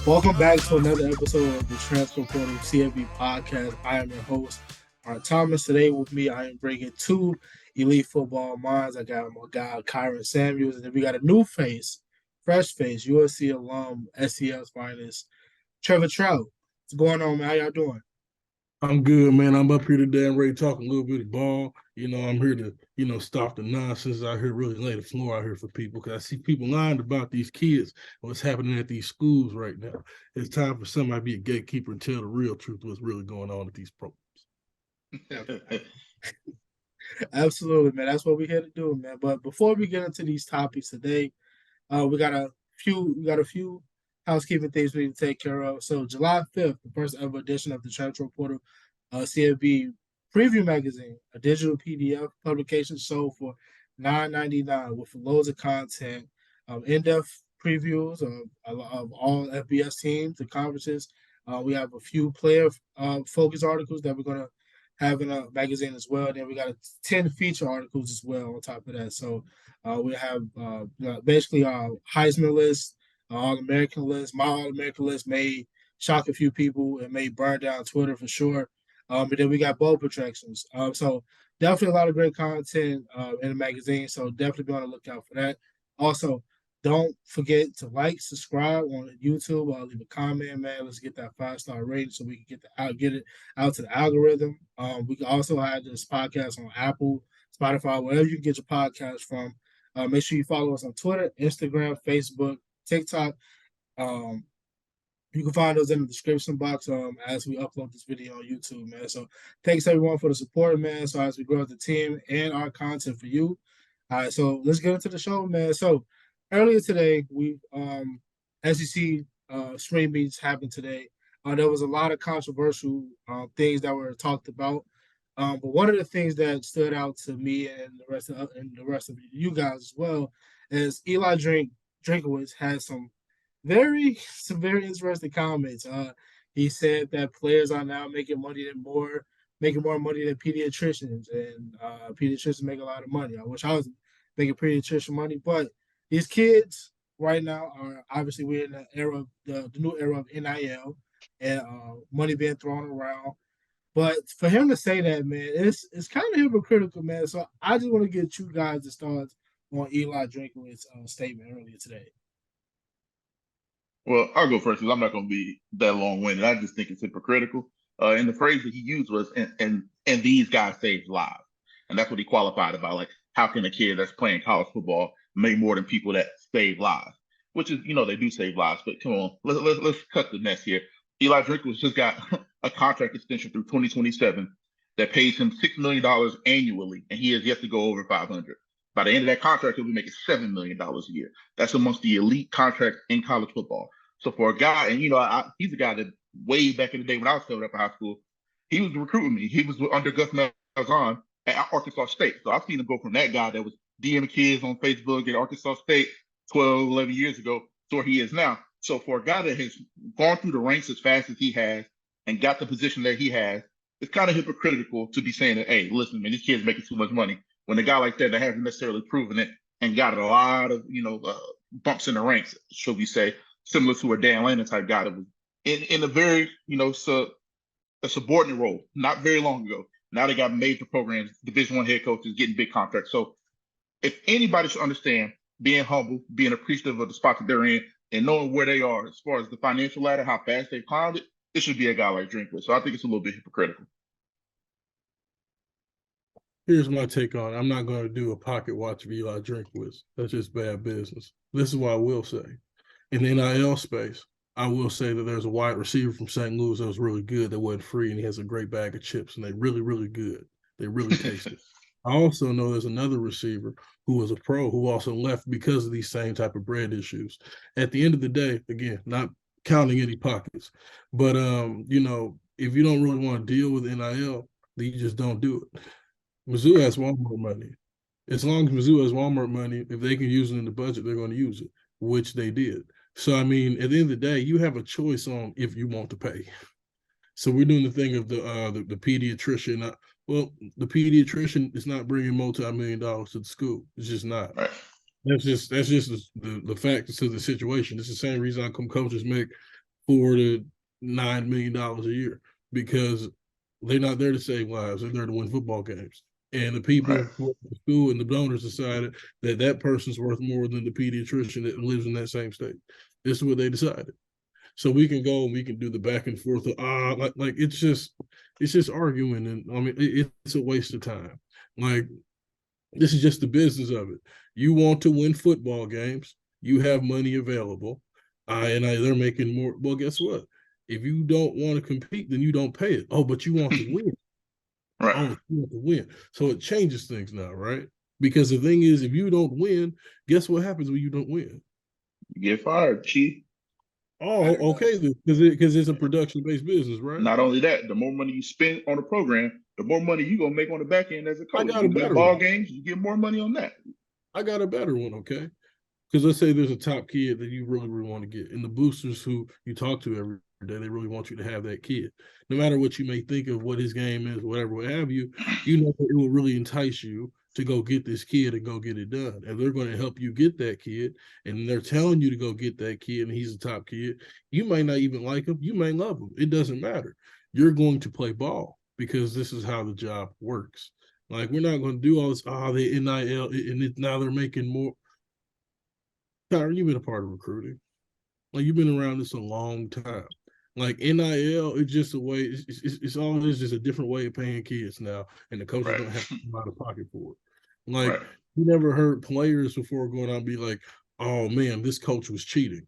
Welcome back to another episode of the Transfer Portal CFB podcast. I am your host, Art Thomas. Today with me, I am bringing two elite football minds. I got my guy, Kyron Samuels, and then we got a new face, fresh face, USC alum, SCL's finest, Trevor Trout. What's going on, man? How y'all doing? I'm good, man. I'm up here today. I'm ready to talk a little bit of ball. I'm here to, stop the nonsense out here, really lay the floor out here for people because I see people lying about these kids, what's happening at these schools right now. It's time for somebody to be a gatekeeper and tell the real truth what's really going on at these programs. Absolutely, man. That's what we're here to do, man. But before we get into these topics today, we got a few housekeeping things we need to take care of. So July 5th, the first ever edition of the Transfer Portal CFB preview magazine, a digital PDF publication sold for $9.99 with loads of content, in-depth previews of all FBS teams, the conferences. We have a few player focus articles that we're going to have in a magazine as well. Then we got 10 feature articles as well on top of that. So we have basically our Heisman list, All-American list. My All-American list may shock a few people. It may burn down Twitter for sure. But then we got bowl projections. So definitely a lot of great content in the magazine. So definitely be on the lookout for that. Also, don't forget to like, subscribe on YouTube. Leave a comment, man. Let's get that 5-star rating so we can get it out to the algorithm. We can also have this podcast on Apple, Spotify, wherever you can get your podcast from. Make sure you follow us on Twitter, Instagram, Facebook, TikTok. You can find those in the description box as we upload this video on YouTube, man. So thanks everyone for the support, man. So as we grow the team and our content for you. All right, so let's get into the show, man. So earlier today, we SEC spring meets happened today. There was a lot of controversial things that were talked about. But one of the things that stood out to me and the rest of you guys as well is Eli Drinkowitz had some very interesting comments. He said that players are now making more money than pediatricians, and pediatricians make a lot of money. I wish I was making pediatrician money, but these kids right now are obviously we're in the era of the new era of NIL and money being thrown around. But for him to say that, man, it's kind of hypocritical, man. So I just want to get you guys to start on Eli Drinkowitz's statement earlier today. Well, I'll go first because I'm not going to be that long-winded. I just think it's hypocritical. And the phrase that he used was, and these guys saved lives. And that's what he qualified about. Like, how can a kid that's playing college football make more than people that save lives? Which is, they do save lives. But come on, let's cut the mess here. Eli Drinkwitz just got a contract extension through 2027 that pays him $6 million annually, and he has yet to go over 500. By the end of that contract, he'll be making $7 million a year. That's amongst the elite contracts in college football. So for a guy, and he's a guy that way back in the day when I was still up in high school, he was recruiting me. He was under Gus Malzahn at Arkansas State. So I've seen him go from that guy that was DMing kids on Facebook at Arkansas State 12, 11 years ago to where he is now. So for a guy that has gone through the ranks as fast as he has and got the position that he has, it's kind of hypocritical to be saying that, hey, listen, man, this kid's making too much money. When a guy like that hasn't necessarily proven it and got a lot of, bumps in the ranks, should we say, similar to a Dan Lannon type guy that was in a very, a subordinate role not very long ago. Now they got major programs, Division I head coaches getting big contracts. So if anybody should understand being humble, being appreciative of the spot that they're in, and knowing where they are as far as the financial ladder, how fast they've climbed it, it should be a guy like Drinkwitz. So I think it's a little bit hypocritical. Here's my take on it. I'm not going to do a pocket watch of Eli Drinkwitz. That's just bad business. This is what I will say. In the NIL space, I will say that there's a wide receiver from St. Louis that was really good that wasn't free, and he has a great bag of chips, and they're really, really good. They really taste it. I also know there's another receiver who was a pro who also left because of these same type of bread issues. At the end of the day, again, not counting any pockets, but if you don't really want to deal with NIL, then you just don't do it. Mizzou has Walmart money. As long as Mizzou has Walmart money, if they can use it in the budget, they're going to use it, which they did. So, I mean, at the end of the day, you have a choice on if you want to pay. So we're doing the thing of the pediatrician. Well, the pediatrician is not bringing multi-million dollars to the school. It's just not. Right. That's just the facts to the situation. It's the same reason how come coaches make $4 to $9 million a year because they're not there to save lives. They're there to win football games. And the Right. people who are at the school and the donors decided that that person's worth more than the pediatrician that lives in that same state. This is what they decided. So we can go and we can do the back and forth of like it's just arguing, and I mean it's a waste of time. Like this is just the business of it. You want to win football games, you have money available, they're making more. Well, guess what? If you don't want to compete, then you don't pay it. Oh, but you want to win. Right. Oh, you want to win. So it changes things now, right? Because the thing is, if you don't win, guess what happens when you don't win? You get fired, chief. Oh, okay, because it's a production-based business, right? Not only that, the more money you spend on the program, the more money you're gonna make on the back end as a coach. I got a You win better ball one. games, you get more money on that. I got a better one, okay? Because let's say there's a top kid that you really, really want to get, and the boosters who you talk to every day, they really want you to have that kid. No matter what you may think of what his game is, whatever, what have you, you know it will really entice you to go get this kid and go get it done. And they're going to help you get that kid, and they're telling you to go get that kid, and he's a top kid. You might not even like him. You may love him. It doesn't matter. You're going to play ball because this is how the job works. Like, we're not going to do all this, the NIL, and now they're making more. Kyron, you've been a part of recruiting. Like, you've been around this a long time. Like, NIL, it's just a way, it's always just a different way of paying kids now, and the coaches Right. don't have to come out of pocket for it. Like, Right. you never heard players before going out and be like, oh man, this coach was cheating.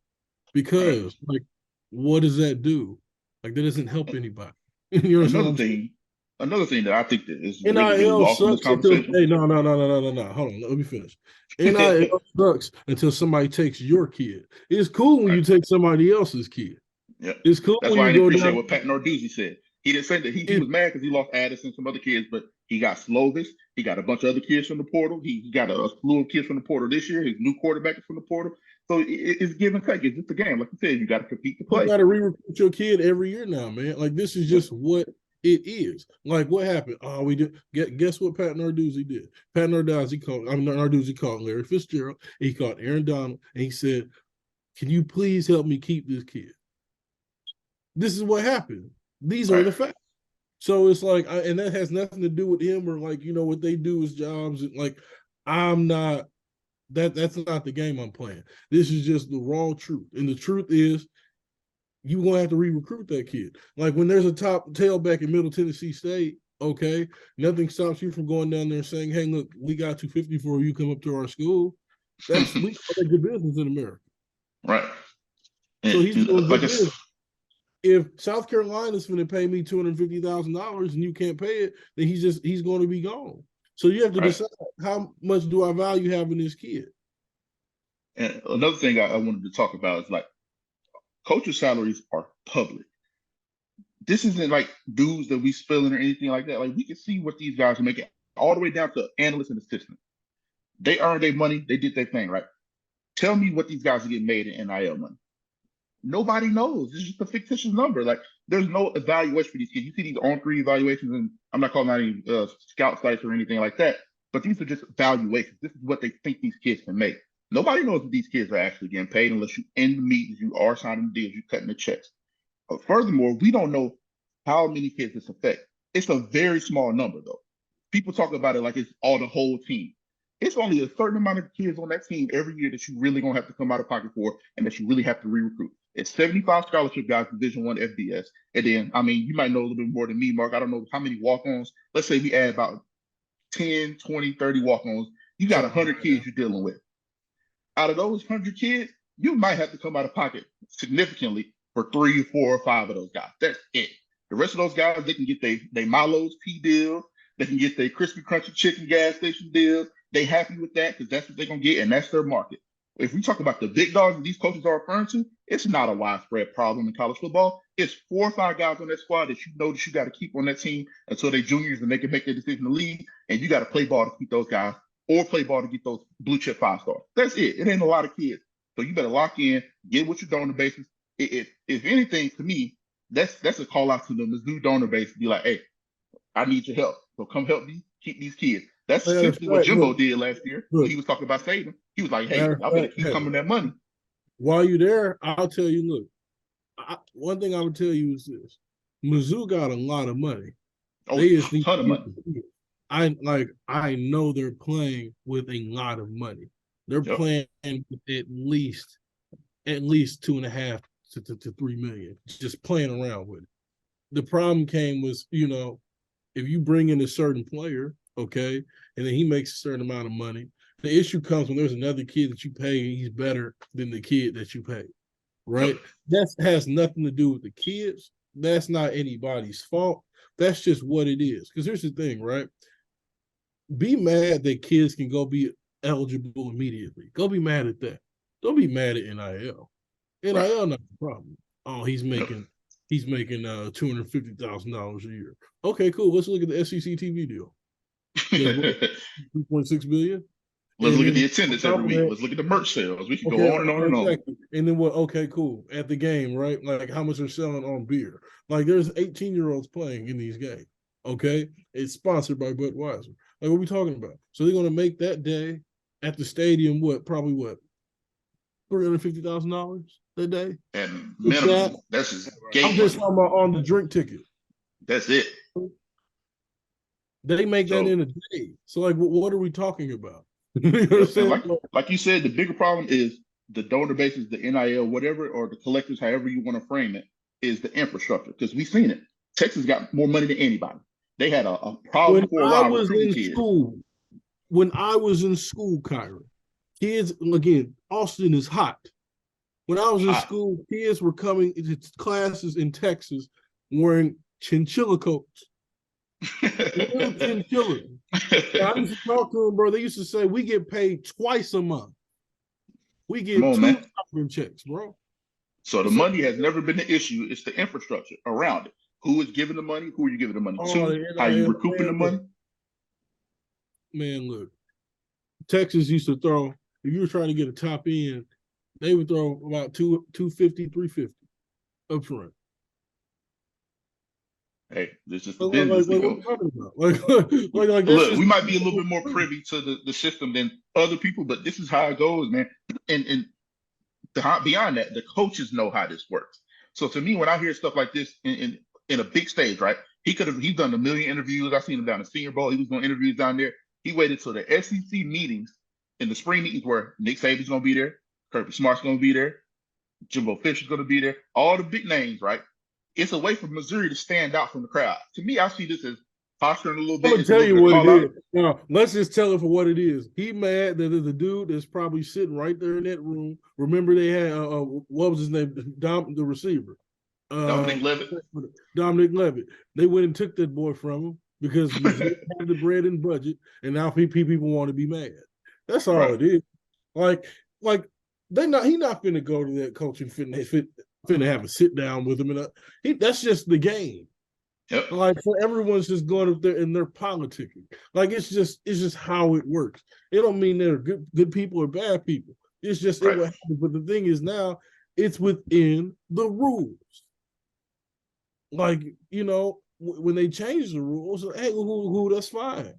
Because, like, what does that do? Like, that doesn't help anybody. You understand what I'm saying? Another thing that I think that is really, really NIL lost in this sucks until conversation. hey, no. Hold on, let me finish. NIL sucks until somebody takes your kid. It's cool when you take somebody else's kid. Yeah. It's cool That's when why I you didn't go appreciate down. what Pat Narduzzi said. He didn't say that he was mad because he lost Addison, some other kids, but he got Slovis. He got a bunch of other kids from the portal. He got a slew of kids from the portal this year. His new quarterback is from the portal. So it's give and take. It's just a game. Like you said, you got to compete to You play. got to re-recruit your kid every year now, man. Like, this is just what it is. Like, what happened? Oh, we did. Guess what Pat Narduzzi did? Pat Narduzzi called Larry Fitzgerald. He called Aaron Donald, and he said, "Can you please help me keep this kid?" This is what happened. These are the facts. So it's like, and that has nothing to do with him or like, you know, what they do is jobs. And like, I'm not. That's not the game I'm playing. This is just the raw truth. And the truth is, you're going to have to re-recruit that kid. Like, when there's a top tailback in Middle Tennessee State, okay, nothing stops you from going down there and saying, hey, look, we got 250 for you, come up to our school. We call that good business in America. Right. So he's doing like good business. If South Carolina's going to pay me $250,000 and you can't pay it, then he's going to be gone. So you have to decide, how much do I value having this kid? And another thing I wanted to talk about is, like, coaches' salaries are public. This isn't like dues that we spilling or anything like that. Like, we can see what these guys are making, all the way down to analysts and assistants. They earned their money. They did their thing, right? Tell me what these guys are getting made in NIL money. Nobody knows. It's just a fictitious number. Like, there's no evaluation for these kids. You see these on-3 evaluations, and I'm not calling out any scout sites or anything like that, but these are just evaluations. This is what they think these kids can make. Nobody knows what these kids are actually getting paid unless you in the meetings, you are signing deals, you're cutting the checks. Furthermore, we don't know how many kids this affects. It's a very small number, though. People talk about it like it's all the whole team. It's only a certain amount of kids on that team every year that you really gonna have to come out of pocket for, and that you really have to re-recruit. It's 75 scholarship guys, Division I FBS, and then, I mean, you might know a little bit more than me, Mark. I don't know how many walk-ons. Let's say we add about 10, 20, 30 walk-ons. You got 100 kids you're dealing with. Out of those 100 kids, you might have to come out of pocket significantly for 3, 4, or 5 of those guys. That's it. The rest of those guys, they can get they Milo's P deals. They can get their crispy crunchy chicken gas station deals. They happy with that because that's what they're gonna get, and that's their market. If we talk about the big dogs that these coaches are referring to, it's not a widespread problem in college football. It's 4 or 5 guys on that squad that you know that you got to keep on that team until they're juniors and they can make their decision to leave. And you got to play ball to keep those guys, or play ball to get those blue chip 5-stars. That's it. It ain't a lot of kids. So you better lock in, get what you're donor bases. If anything, to me, that's a call out to them, this new donor base, to be like, hey, I need your help. So come help me keep these kids. That's essentially what Jimbo did last year when he was talking about saving. He was like, hey, I better keep coming that money. While you're there, I'll tell you, look, one thing I would tell you is this: Mizzou got a lot of money. Oh, They just need ton of to money. get the kids. I know they're playing with a lot of money. They're Yep. playing with at least 2.5 to 3 million, just playing around with it. The problem came was, if you bring in a certain player, okay, and then he makes a certain amount of money, the issue comes when there's another kid that you pay and he's better than the kid that you pay, right? That has nothing to do with the kids. That's not anybody's fault. That's just what it is. Because here's the thing, right? Be mad that kids can go be eligible immediately. Go be mad at that. Don't be mad at NIL. NIL not the problem. Oh, he's making $250,000 a year. Okay, cool. Let's look at the SEC TV deal. 2.6 billion. Let's look at the attendance every week. Let's look at the merch sales. We can go on and on and on. And then what? Okay, cool. At the game, right? Like how much they're selling on beer. Like there's 18-year-olds playing in these games. Okay, it's sponsored by Budweiser. Like what are we talking about? So they're gonna make that day at the stadium probably $350,000 that day. And minimum. That's just game. I'm just talking about on the drink ticket. That's it. They make that in a day. So like, what are we talking about? Like you said, the bigger problem is the donor bases, the NIL, whatever, or the collectors, however you want to frame it, is the infrastructure. Because we've seen it. Texas got more money than anybody. They had a problem for a while recruiting kids. When I was in school, Kyron, kids, again, Austin is hot. When I was in school, kids were coming into classes in Texas wearing chinchilla coats. Chinchilla. I used to talk to them, bro. They used to say, we get paid twice a month. We get two checks, bro. So the money has never been the issue. It's the infrastructure around it. Who is giving the money? Who are you giving the money to? How are you recouping the money? Man, look. Texas used to throw, if you were trying to get a top end, they would throw about 250, 350 up front. Hey, this is the business. What are we talking about? Look, we might be a little bit more privy to the system than other people, but this is how it goes, man. And beyond that, the coaches know how this works. So to me, when I hear stuff like this in a big stage, right? He's done a million interviews. I've seen him down the Senior Bowl. He was doing interviews down there. He waited till the SEC meetings in the spring meetings where Nick Saban's going to be there, Kirby Smart's going to be there, Jimbo Fisher's going to be there, all the big names, right? It's a way for Missouri to stand out from the crowd. To me, I see this as posturing a little bit. I'm going to tell you what it is. Now, let's just tell it for what it is. He mad that the dude that's probably sitting right there in that room. Remember they had, what was his name? The receiver. Dominic Levitt. Dominic Levitt. They went and took that boy from him because he had the bread and budget, and now people want to be mad. That's all it is. Like he not finna go to that coach and finna have a sit down with him, and that's just the game. Yep. Like so everyone's just going up there and they're politicking. Like it's just how it works. It don't mean they're good people or bad people. It's just it what happens. But the thing is now it's within the rules. Like, when they change the rules, hey, who that's fine.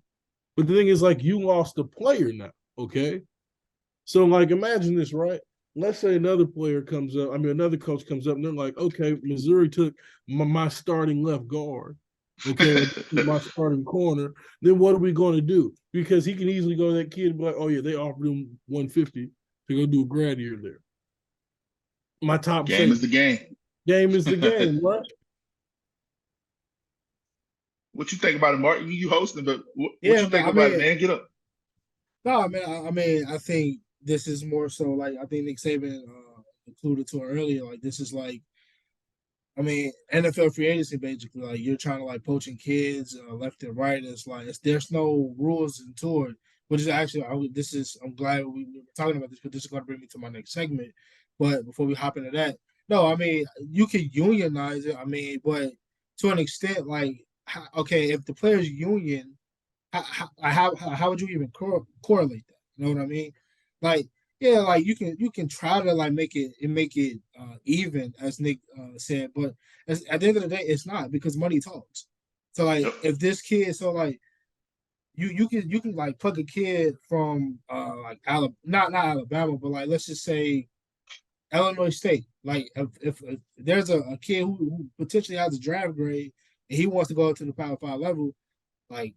But the thing is, like, you lost a player now, okay? So, like, imagine this, right? Let's say another coach comes up, and they're like, okay, Missouri took my starting left guard, okay, my starting corner. Then what are we going to do? Because he can easily go to that kid and be like, oh, yeah, they offered him $150 to go do a grad year there. My top game is the game. Game is the game, right? What you think about it, Martin? You hosting, but what you think about it, man? Get up. No, man. I think this is more so like I think Nick Saban included to it earlier. Like this is like, NFL free agency basically. Like you're trying to like poaching kids left and right. It's like there's no rules into it. Which is actually I'm glad we were talking about this because this is going to bring me to my next segment. But before we hop into that, no, you can unionize it. But to an extent, like. Okay, if the players' union, how would you even correlate that? You know what I mean? Like, yeah, like you can try to like make it even, as Nick said, but at the end of the day, it's not because money talks. So like, if this kid, so like, you can like plug a kid from like Alabama, not Alabama, but like let's just say Illinois State. Like if there's a kid who potentially has a draft grade and he wants to go to the Power Five level, like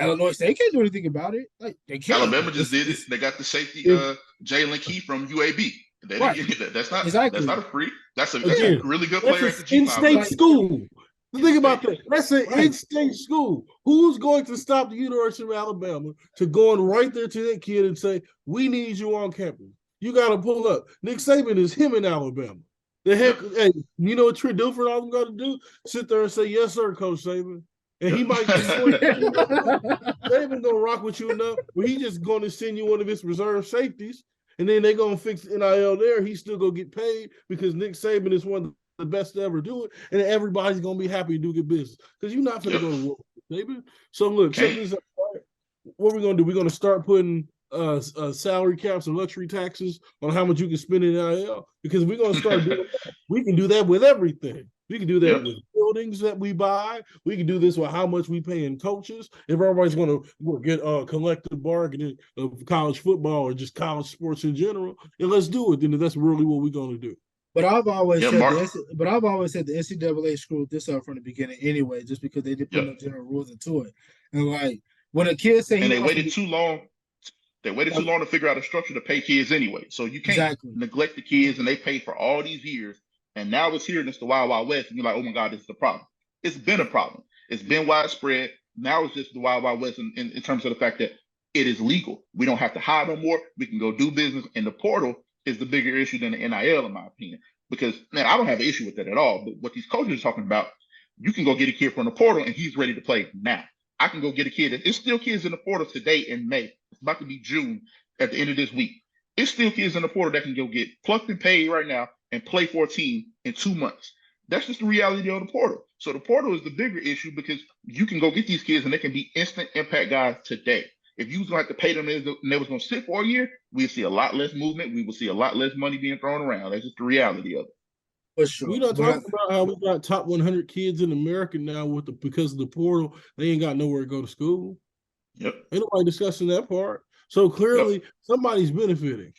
Illinois State can't do anything about it. Like they can't. Alabama Like, just did it. it's They got the safety If Jalen Key from UAB. They right. didn't get that. That's Exactly. not a free. That's a Yeah. again, really good that's player an at the G5 in-state level. school. Think about In-state. that. That's an Right. in-state school. Who's going to stop the University of Alabama to going right there to that kid and say, "We need you on campus"? You got to pull up. Nick Saban is him in Alabama. The heck, Yep. hey, you know what Trent Dilfer all I'm going to do? Sit there and say, "Yes, sir, Coach Saban." And he might Saban gonna rock with you enough where he just gonna send you one of his reserve safeties, and then they gonna fix NIL there. He's still gonna get paid because Nick Saban is one of the best to ever do it, and everybody's gonna be happy to do good business because you're not gonna go to war with Saban. So look, check this out. What we're gonna do? We're gonna start putting salary caps and luxury taxes on how much you can spend in NIL because we're gonna start doing that. We can do that with everything. We can do that with buildings that we buy. We can do this with how much we pay in coaches. If everybody's going to get collective bargaining of college football or just college sports in general, and let's do it. Then that's really what we're going to do. But I've always said Mark. the NCAA screwed this up from the beginning anyway, just because they didn't put no general rules into it. And like when a kid say they waited too long. They waited too long to figure out a structure to pay kids anyway. So you can't neglect the kids, and they paid for all these years. And now it's here and it's the Wild Wild West, and you're like, oh my God, this is a problem. It's been a problem. It's been widespread. Now it's just the Wild Wild West in terms of the fact that it is legal. We don't have to hide no more. We can go do business. And the portal is the bigger issue than the NIL, in my opinion. Because, man, I don't have an issue with that at all. But what these coaches are talking about, you can go get a kid from the portal, and he's ready to play now. I can go get a kid. It's still kids in the portal today in May. It's about to be June at the end of this week. It's still kids in the portal that can go get plucked and paid right now and play for a team in 2 months. That's just the reality of the portal. So the portal is the bigger issue because you can go get these kids and they can be instant impact guys today. If you was going to have to pay them and they was going to sit for a year, we'd see a lot less movement. We would see a lot less money being thrown around. That's just the reality of it. For sure. We're not talking about how we got top 100 kids in America now because of the portal. They ain't got nowhere to go to school. Yep. Ain't nobody discussing that part. So clearly somebody's benefiting.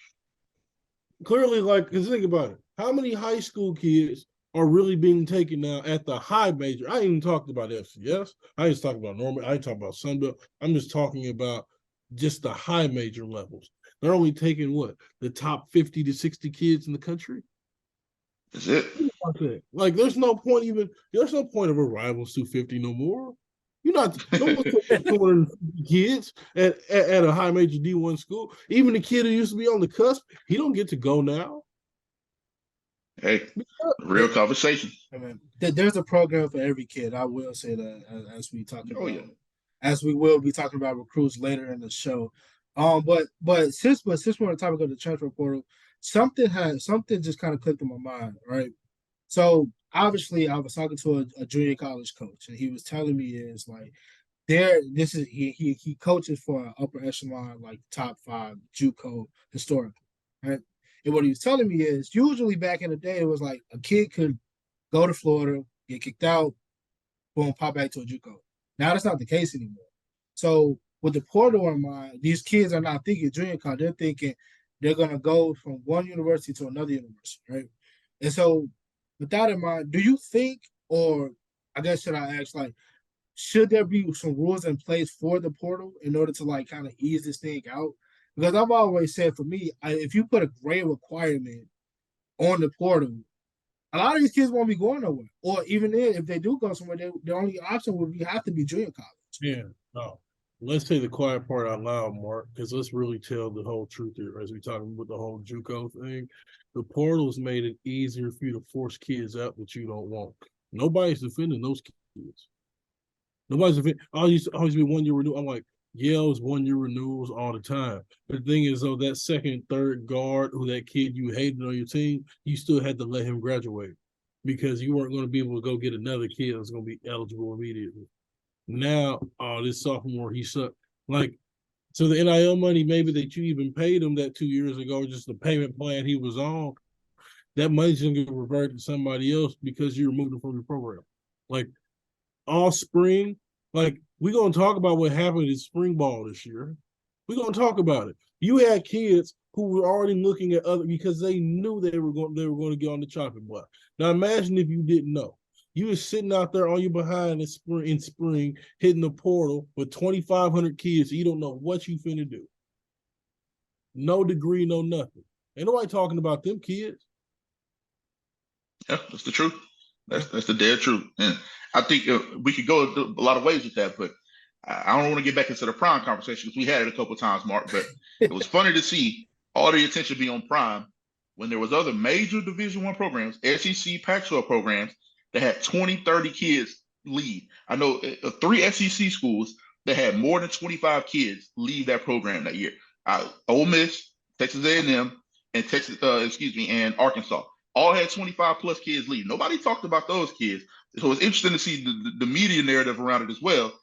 Clearly, like, because think about it. How many high school kids are really being taken now at the high major? I ain't even talked about FCS. I ain't talking about Norman. I ain't talking about Sunbelt. I'm just talking about just the high major levels. They're only taking what? The top 50 to 60 kids in the country? That's it. Like, there's no point of a Rivals 250 no more. You're not no one's taking 250 kids at a high major D1 school. Even the kid who used to be on the cusp, he don't get to go now. Hey, real conversation. I mean, there's a program for every kid. I will say that as we talk about, as we will be talking about recruits later in the show. But since we're on the topic of the transfer portal, something just kind of clicked in my mind, right? So obviously, I was talking to a junior college coach, and he was telling me is like he coaches for an upper echelon, like top 5 JUCO historically, right? And what he was telling me is usually back in the day, it was like a kid could go to Florida, get kicked out, boom, pop back to a JUCO. Now that's not the case anymore. So with the portal in mind, these kids are not thinking junior college. They're thinking they're going to go from one university to another university, right? And so with that in mind, do you think, or I guess should I ask, like, should there be some rules in place for the portal in order to like kind of ease this thing out? Because I've always said for me, if you put a grade requirement on the portal, a lot of these kids won't be going nowhere. Or even then, if they do go somewhere, the only option would have to be junior college. Yeah, no. Let's say the quiet part out loud, Mark, because let's really tell the whole truth here as we talk about the whole JUCO thing. The portal's made it easier for you to force kids out that you don't want. Nobody's defending those kids. Nobody's defending. Always be 1 year renewal. I'm like, Yale's 1 year renewals all the time. But the thing is, though, that second, third guard, who that kid you hated on your team, you still had to let him graduate because you weren't going to be able to go get another kid that's going to be eligible immediately. Now, this sophomore, he sucked. Like, so the NIL money maybe that you even paid him that 2 years ago, just the payment plan he was on, that money's going to get reverted to somebody else because you removed him from the program. Like, all spring, like, we're going to talk about what happened in spring ball this year. We're going to talk about it. You had kids who were already looking at other because they knew they were going to get on the chopping block. Now imagine if you didn't know. You was sitting out there on your behind in spring hitting the portal with 2,500 kids. You don't know what you finna do. No degree, no nothing. Ain't nobody talking about them kids. Yeah, that's the truth. That's the dead truth. And I think we could go a lot of ways with that, but I don't want to get back into the Prime conversation because we had it a couple of times, Mark. But it was funny to see all the attention be on Prime when there was other major Division I programs, SEC, Pac-12 programs that had 20, 30 kids leave. I know 3 SEC schools that had more than 25 kids leave that program that year. Ole Miss, Texas A&M, and and Arkansas all had 25 plus kids leave. Nobody talked about those kids. So it's interesting to see the media narrative around it as well,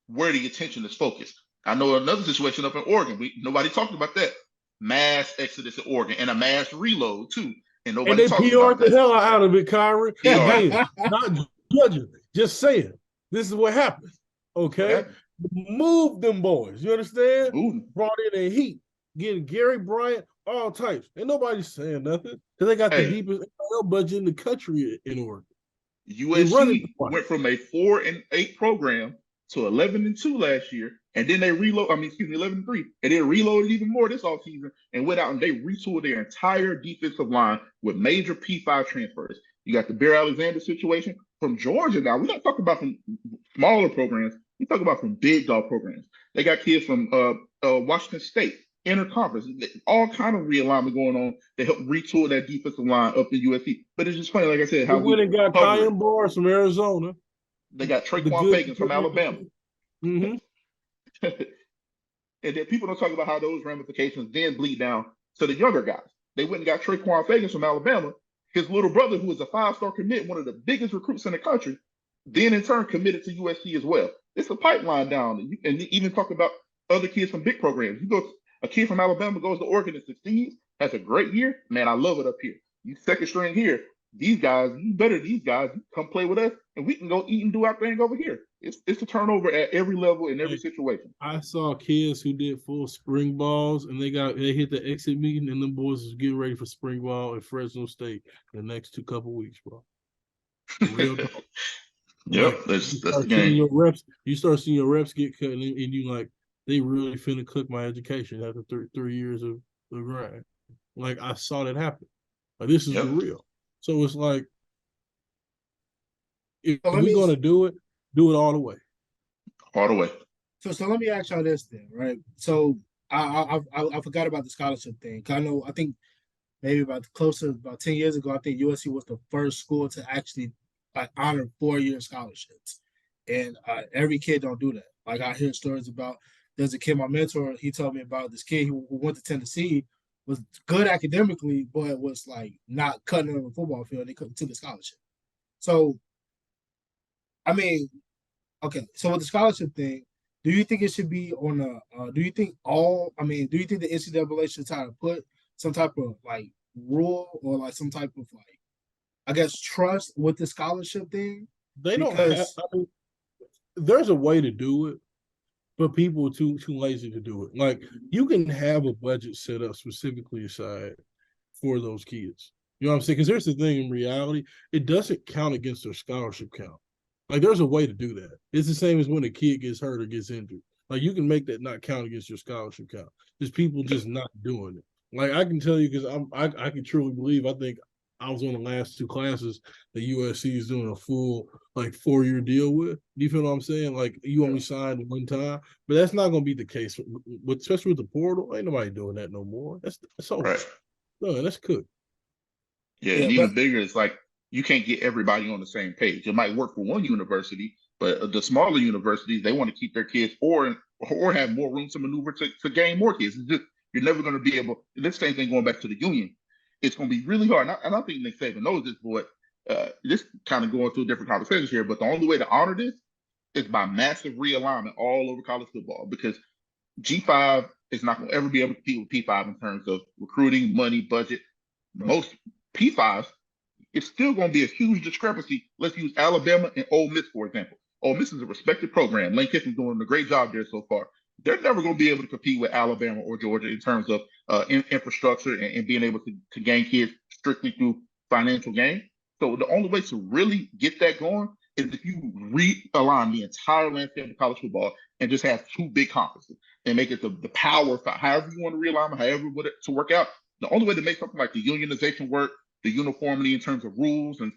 where the attention is focused. I know another situation up in Oregon. Nobody talked about that. Mass exodus in Oregon and a mass reload too. And nobody they talked PR'd about the that. hell out of it, Kyron. PR. Again, not judging, just saying. This is what happened. Okay? Move them boys. You understand? Ooh. Brought in a heat, getting Gary Bryant, all types. Ain't nobody saying nothing. Because they got the deepest NIL budget in the country in Oregon. USC went from a 4-8 program to 11-2 last year, and then they 11-3, and then reloaded even more this offseason and went out and they retooled their entire defensive line with major P5 transfers. You got the Bear Alexander situation from Georgia. Now we're not talking about from smaller programs. We talk about from big dog programs. They got kids from Washington State, interconference, all kind of realignment going on to help retool that defensive line up to USC. But it's just funny, like I said, how we went and got Kyron Bars from Arizona. They got Traquan Fagans from Alabama. Mm-hmm. And then people don't talk about how those ramifications then bleed down to the younger guys. They went and got Traquan Fagans from Alabama. His little brother, who was a 5-star commit, one of the biggest recruits in the country, then in turn committed to USC as well. It's a pipeline down. And even talk about other kids from big programs. A kid from Alabama goes to Oregon and succeeds, has a great year. Man, I love it up here. You second string here. These guys, you better these guys. You come play with us, and we can go eat and do our thing over here. It's a turnover at every level in every situation. I saw kids who did full spring balls, and they hit the exit meeting, and them boys was getting ready for spring ball at Fresno State in the next couple weeks, bro. Real dog. Yep, that's the game. You start seeing your reps get cut, and you like, they really finna cook my education after 3 years of the grind. Like, I saw that happen. Like, this is the real. So it's like, if we're going to do it all the way. All the way. So let me ask y'all this then, right? So I forgot about the scholarship thing. I think maybe about 10 years ago, I think USC was the first school to actually honor 4-year scholarships. And every kid don't do that. Like, I hear stories about, there's a kid, my mentor, he told me about this kid who went to Tennessee, was good academically, but was like not cutting it on the football field. They couldn't take a scholarship. So, I mean, okay. So with the scholarship thing, do you think it should be on a? Do you think the NCAA should try to put some type of like rule or like some type of like, I guess, trust with the scholarship thing? They don't have. There's a way to do it, but people are too lazy to do it. Like, you can have a budget set up specifically aside for those kids. You know what I'm saying? Because here's the thing, in reality, it doesn't count against their scholarship count. Like, there's a way to do that. It's the same as when a kid gets hurt or gets injured. Like, you can make that not count against your scholarship count. There's people just not doing it. Like, I can tell you, because I can truly believe, I think I was on the last 2 classes that USC is doing a full, like, 4-year deal with. Do you feel what I'm saying? Like, you only signed one time. But that's not going to be the case, especially with the portal. Ain't nobody doing that no more. That's over. Right. No, that's cooked. Yeah, and even bigger, it's like, you can't get everybody on the same page. It might work for one university, but the smaller universities, they want to keep their kids or have more room to maneuver to gain more kids. It's just, you're never going to be able. This same thing going back to the union. It's going to be really hard. And I think Nick Saban knows this, but this kind of going through different conversations here. But the only way to honor this is by massive realignment all over college football, because G5 is not going to ever be able to compete with P5 in terms of recruiting, money, budget. Most P5s, it's still going to be a huge discrepancy. Let's use Alabama and Ole Miss, for example. Ole Miss is a respected program. Lane Kiffin's doing a great job there so far. they're never going to be able to compete with Alabama or Georgia in terms of infrastructure and being able to gain kids strictly through financial gain. So the only way to really get that going is if you realign the entire landscape of college football and just have two big conferences and make it the power, however you want to realign, however you want it to work out. The only way to make something like the unionization work, the uniformity in terms of rules and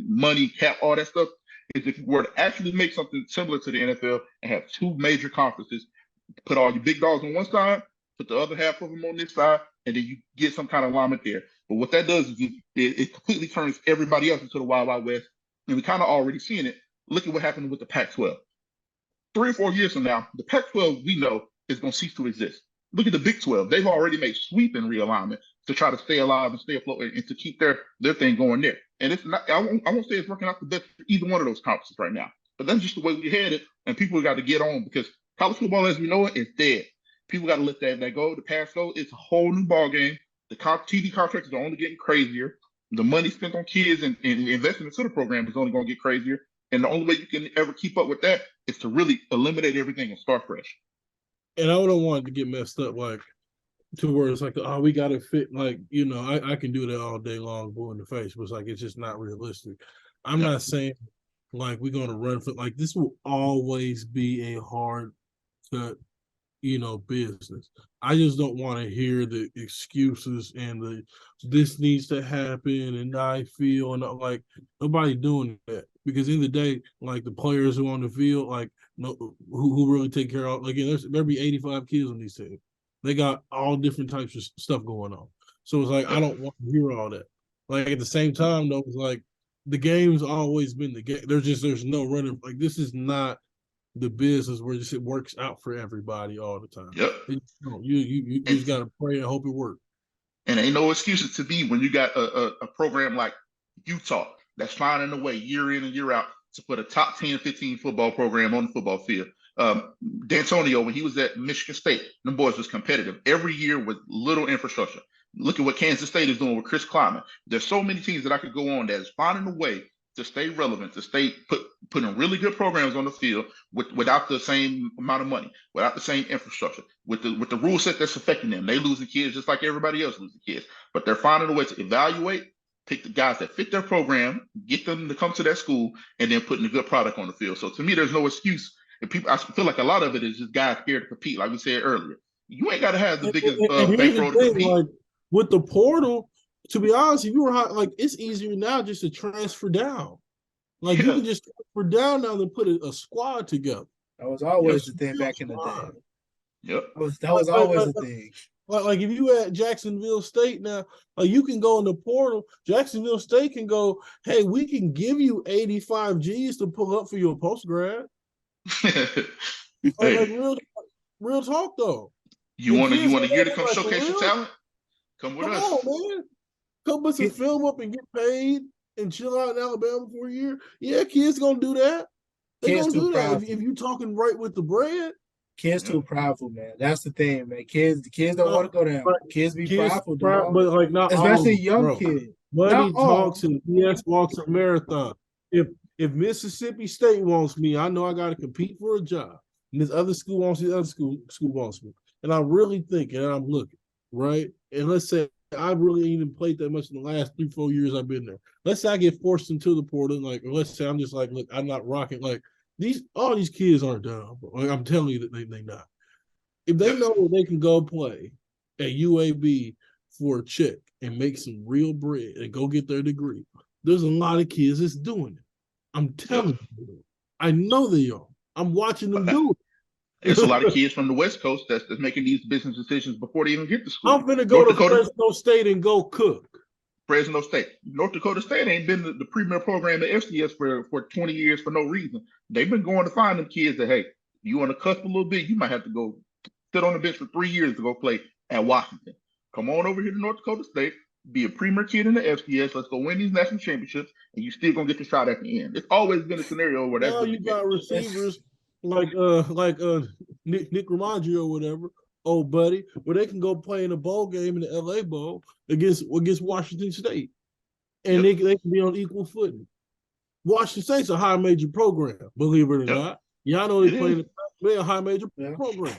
money, cap, all that stuff, is if you were to actually make something similar to the NFL and have two major conferences, put all your big dogs on one side, put the other half of them on this side, and then you get some kind of alignment there. But what that does is it completely turns everybody else into the Wild Wild West. And we kind of already seeing it. Look at what happened with the Pac-12. 3 or 4 years from now, the Pac-12 we know is going to cease to exist. Look at the Big 12. They've already made sweeping realignment to try to stay alive and stay afloat and to keep their thing going there. And it's not, I won't say it's working out the best for either one of those conferences right now. But that's just the way we had it, and people got to get on because college football as we know it is dead. People got to let that go. The past go. It's a whole new ball game. The TV contracts are only getting crazier. The money spent on kids and investment into the program is only going to get crazier. And the only way you can ever keep up with that is to really eliminate everything and start fresh. And I don't want it to get messed up like to where it's like, oh, we got to fit. Like, you know, I can do that all day long, blue in the face, but it's like, it's just not realistic. I'm not saying like we're going to run for, like, this will always be a hard cut, you know, business. I just don't want to hear the excuses and this needs to happen and I feel, and like nobody doing that, because in the day, like the players who on the field, like who really take care of, like, there'll be 85 kids on these teams. They got all different types of stuff going on. So it's like, I don't want to hear all that. Like at the same time though, it's like the game's always been the game. There's no running. Like this is not the business where it works out for everybody all the time. Yep. You just got to pray and hope it works. And ain't no excuses to be when you got a program like Utah that's finding a way year in and year out to put a top 10, 15 football program on the football field. D'Antonio, when he was at Michigan State, them boys was competitive every year with little infrastructure. Look at what Kansas State is doing with Chris Kleiman. There's so many teams that I could go on that is finding a way to stay relevant, to stay putting really good programs on the field without the same amount of money, without the same infrastructure, with the rule set that's affecting them. They losing kids just like everybody else losing kids, but they're finding a way to evaluate, pick the guys that fit their program, get them to come to that school, and then putting a good product on the field. So to me, there's no excuse. And people, I feel like a lot of it is just guys scared to compete, like we said earlier. You ain't got to have the biggest bankroll to compete. Like, with the portal, to be honest, if you were hot, like it's easier now just to transfer down. Like you can just transfer down now than put a squad together. That was always the thing back in the day. Yep. That was always the thing. Like if you at Jacksonville State now, like you can go in the portal. Jacksonville State can go, hey, we can give you 85 G's to pull up for your post grad. Like real talk though. You want a year to come showcase your talent? Come with us. Come on, man. Come put some film up and get paid and chill out in Alabama for a year. Yeah, kids gonna do that. They gonna do that if you talking right with the bread. Kids too prideful, man. That's the thing, man. Kids don't want to go down. Kids be prideful, dog. But like not especially young kids. Money talks and BS walks a marathon. If Mississippi State wants me, I know I got to compete for a job. And this other school wants me, the other school wants me. And I'm really thinking, and I'm looking, right? And let's say I really ain't even played that much in the last 3-4 years I've been there. Let's say I get forced into the portal, like, or let's say I'm just like, look, I'm not rocking. Like all these kids aren't dumb. Like, I'm telling you that they not. If they know that they can go play at UAB for a check and make some real bread and go get their degree, there's a lot of kids that's doing it. I'm telling you, I know they are. I'm watching them do it. There's a lot of kids from the West Coast that's making these business decisions before they even get to school. I'm going to go to Fresno State and go cook. Fresno State. North Dakota State ain't been the premier program at FCS for 20 years for no reason. They've been going to find them kids that, hey, you want to cusp a little bit, you might have to go sit on the bench for 3 years to go play at Washington. Come on over here to North Dakota State, be a premier kid in the FCS. Let's go win these national championships, and you still gonna get the shot at the end. It's always been a scenario where that's. Now you got receivers like Nick Romagio or whatever, old buddy, where they can go play in a bowl game in the LA Bowl against Washington State, and they can be on equal footing. Washington State's a high major program, believe it or not. Y'all know they play in a high major program.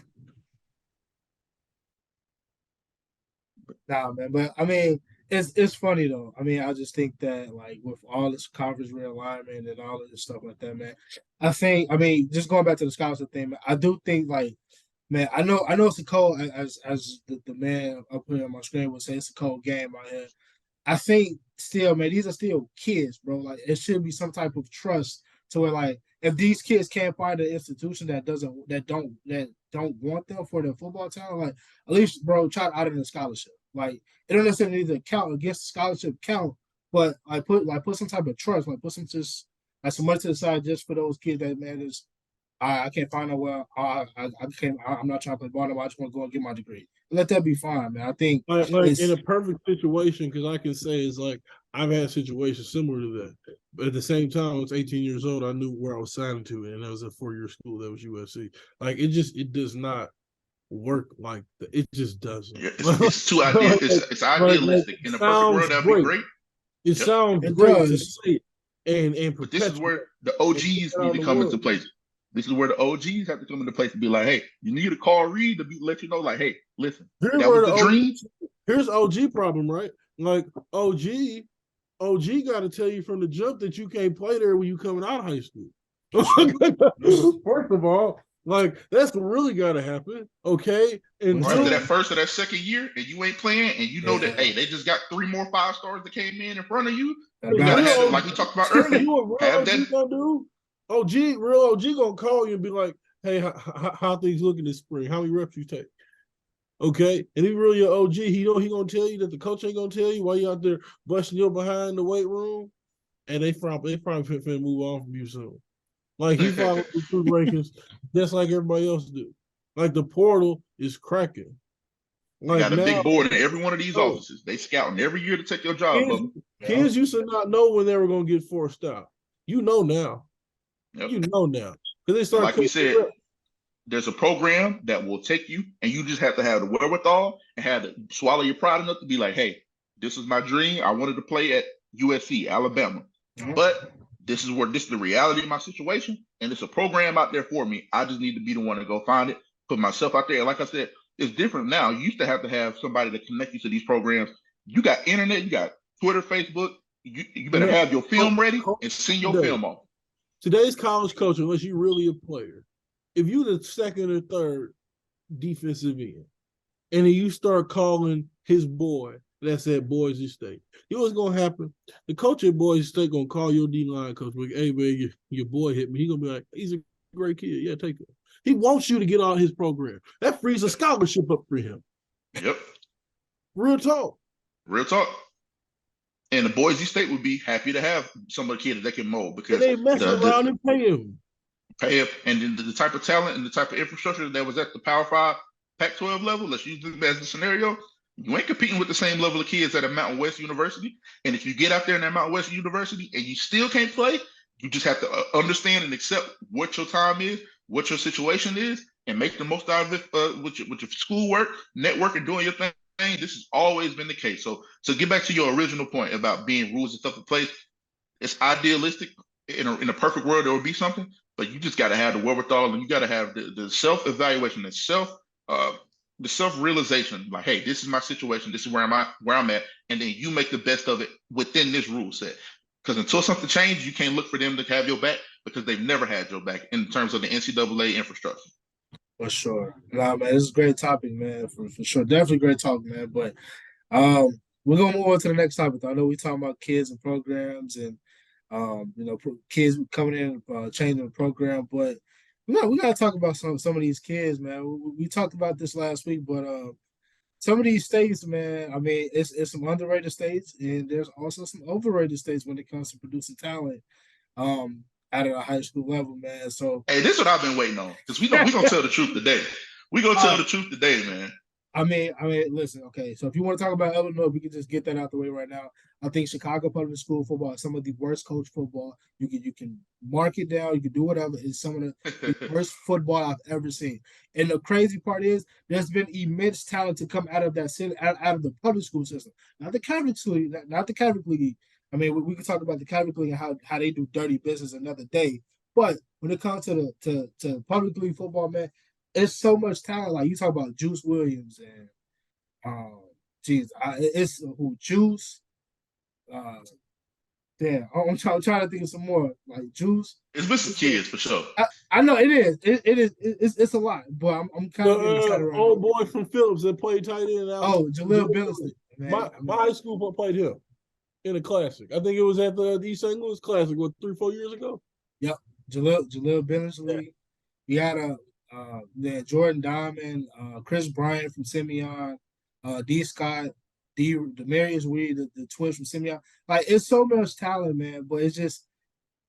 Nah, man, but I mean, it's funny though. I mean, I just think that like with all this conference realignment and all of this stuff like that, man. I mean, just going back to the scholarship thing, man, I do think like, man, I know it's a cold as the man up here on my screen would say it's a cold game out here. I think still, man, these are still kids, bro. Like it should be some type of trust to where like if these kids can't find an institution that don't want them for their football talent, like at least bro, try out of the scholarship. Like it don't necessarily need to count against the scholarship count, but put some type of trust, like put some just like some money to the side just for those kids that man is I can't find nowhere. I can't. I'm not trying to play ball. I just want to go and get my degree. Let that be fine, man. I think Like in it's a perfect situation, because I can say is like I've had situations similar to that. But at the same time, I was 18 years old. I knew where I was signing to, and that was a 4-year school. That was USC. Like it does not work like that. It just doesn't. Yeah, it's too ideal. It's idealistic. It In a perfect world, sounds that'd be great. great. It Yep. sounds it great to does. say it and But this is perpetuate where the and put OGs it need out to in the come into world. place. This is where the OGs have to come into place to be like, hey, you need to call Reed to let you know, like, hey, listen, Here's that where was the the OG dream. here's OG problem, right? Like OG got to tell you from the jump that you can't play there when you coming out of high school. First of all, like that's what really got to happen, okay? And Or after that two, first or that second year, and you ain't playing, and you know that, Yeah, hey, they just got 3 more 5 stars that came in front of you. gotta because You gotta balance have it it, real like out. we talked about OG, earlier. you know what real Have OG that. gonna do? Real OG gonna call you and be like, "Hey, how things looking this spring? How many reps you take?" Okay, and he really your OG. He gonna tell you that the coach ain't gonna tell you why you out there busting your behind the weight room, and they probably finna move on from you soon. Like he follows the food rankings just like everybody else do. Like the portal is cracking. They Like got a now, big board in every one of these oh, offices. They scouting every year to take your job, kids Bubba. Yeah. kids used to not know when they were gonna get forced out. You know now. Yep. You know now because they And start like we cutting the said, reps. there's a program that will take you, and you just have to have the wherewithal and have to swallow your pride enough to be like, hey, this is my dream. I wanted to play at USC, Alabama, Mhm. but this is the reality of my situation, and it's a program out there for me. I just need to be the one to go find it, put myself out there. And like I said, it's different now. You used to have somebody to connect you to these programs. You got internet, you got Twitter, Facebook. You better Yeah, have your film ready coach and send your today. film off. Today's college coach, unless you're really a player, if you the second or third defensive end, and then you start calling his boy that's at Boise State, you know what's gonna happen? The coach at Boise State gonna call your D line coach, like, hey man, your boy hit me. He gonna be like, he's a great kid. Yeah, take it. He wants you to get on his program. That frees a scholarship up for him. Yep, Real talk. real talk. And the Boise State would be happy to have some of the kids that they can mold And because they messing the around and pay him. pay up and then the type of talent and the type of infrastructure that was at the Power Five, Pac-12 level. Let's use this as a scenario. You ain't competing with the same level of kids at a Mountain West University. And if you get out there in that Mountain West University and you still can't play, you just have to understand and accept what your time is, what your situation is, and make the most out of it with your schoolwork, network, and doing your thing. This has always been the case. So, get back to your original point about being rules and stuff in place. It's idealistic. In a perfect world, there would be something, but you just got to have the wherewithal, and you got to have the self evaluation, uh, the self realization. Like, hey, this is my situation. This is where I'm at, and then you make the best of it within this rule set. Because until something changes, you can't look for them to have your back because they've never had your back in terms of the NCAA infrastructure. For sure. Nah, man, this is a great topic, man. For sure. Definitely great talk, man. But we're gonna move on to the next topic. I know we talking about kids and programs and kids coming in changing the program, but we gotta talk about some of these kids, man. We talked about this last week, but some of these states, man, I mean, it's some underrated states, and there's also some overrated states when it comes to producing talent at a high school level, man. So Hey, this is what I've been waiting on because we gonna tell the truth today. We gonna tell uh, the truth today, man. I mean, listen, okay. So if you want to talk about Illinois, we can just get that out the way right now. I think Chicago public school football is some of the worst coach football. You can mark it down. You can do whatever. It's some of the worst football I've ever seen. And the crazy part is, there's been immense talent to come out of that city, out of the public school system, not the Catholic school, not the Catholic league. I mean, we can talk about the Catholic league and how they do dirty business another day. But when it comes to to public league football, man, it's so much talent. Like you talk about Juice Williams and um, It's who Juice. Damn, I'm trying to think of some more like Juice. It's been some kids for sure. I know it is. It's a lot, but I'm kind of getting excited right old now. boy from Phillips that played tight end. Oh, Jaleel Billingsley, man. My high school played him in a classic. I think it was at the East St. Louis Classic, 3-4 years ago. Yep, Jaleel Billingsley. We had Jordan Diamond, Chris Bryant from Simeon, D. Scott, Demarius Reed, the twins from Simeon. Like it's so much talent, man. But it's just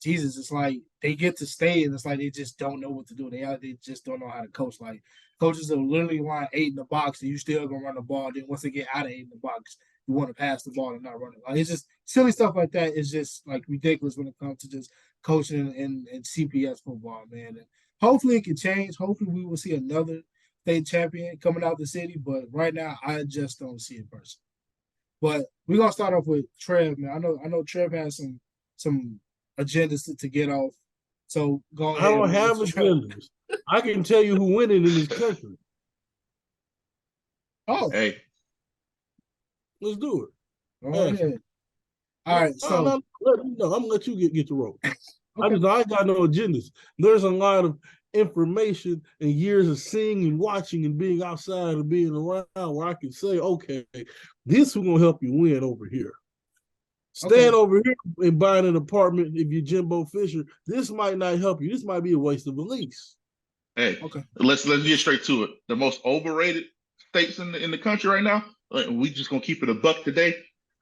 Jesus. It's like they get to stay, and it's like they just don't know what to do. They just don't know how to coach. Like coaches will literally line 8 in the box, and you still gonna run the ball. Then once they get out of 8 in the box, you want to pass the ball and not run it. Like it's just silly stuff like that. Is just like ridiculous when it comes to just coaching and CPS football, man. And hopefully it can change. Hopefully we will see another state champion coming out the city. But right now, I just don't see it personally. But we're gonna start off with Trev, man. I know Trev has some agendas to get off. So go ahead. I don't have agendas. I can tell you who winning in this country. Oh, Hey, let's do it. Go ahead. All right, so I'm gonna let you get the rope. Okay. I ain't got no agendas. There's a lot of information and years of seeing and watching and being outside and being around where I can say, okay, this is gonna help you win over here. Staying over here and buying an apartment if you're Jimbo Fisher, this might not help you. This might be a waste of a lease. hey, let's get straight to it. The most overrated states in the country right now, we just gonna keep it a buck today.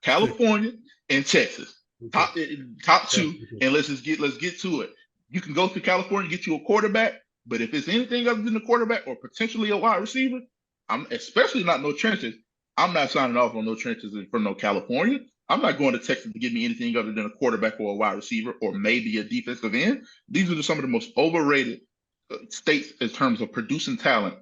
California and Texas. Top two, and let's get to it. You can go to California, get you a quarterback, but if it's anything other than a quarterback or potentially a wide receiver, I'm especially not no trenches. I'm not signing off on no trenches from no California. I'm not going to Texas to give me anything other than a quarterback or a wide receiver or maybe a defensive end. These are some of the most overrated states in terms of producing talent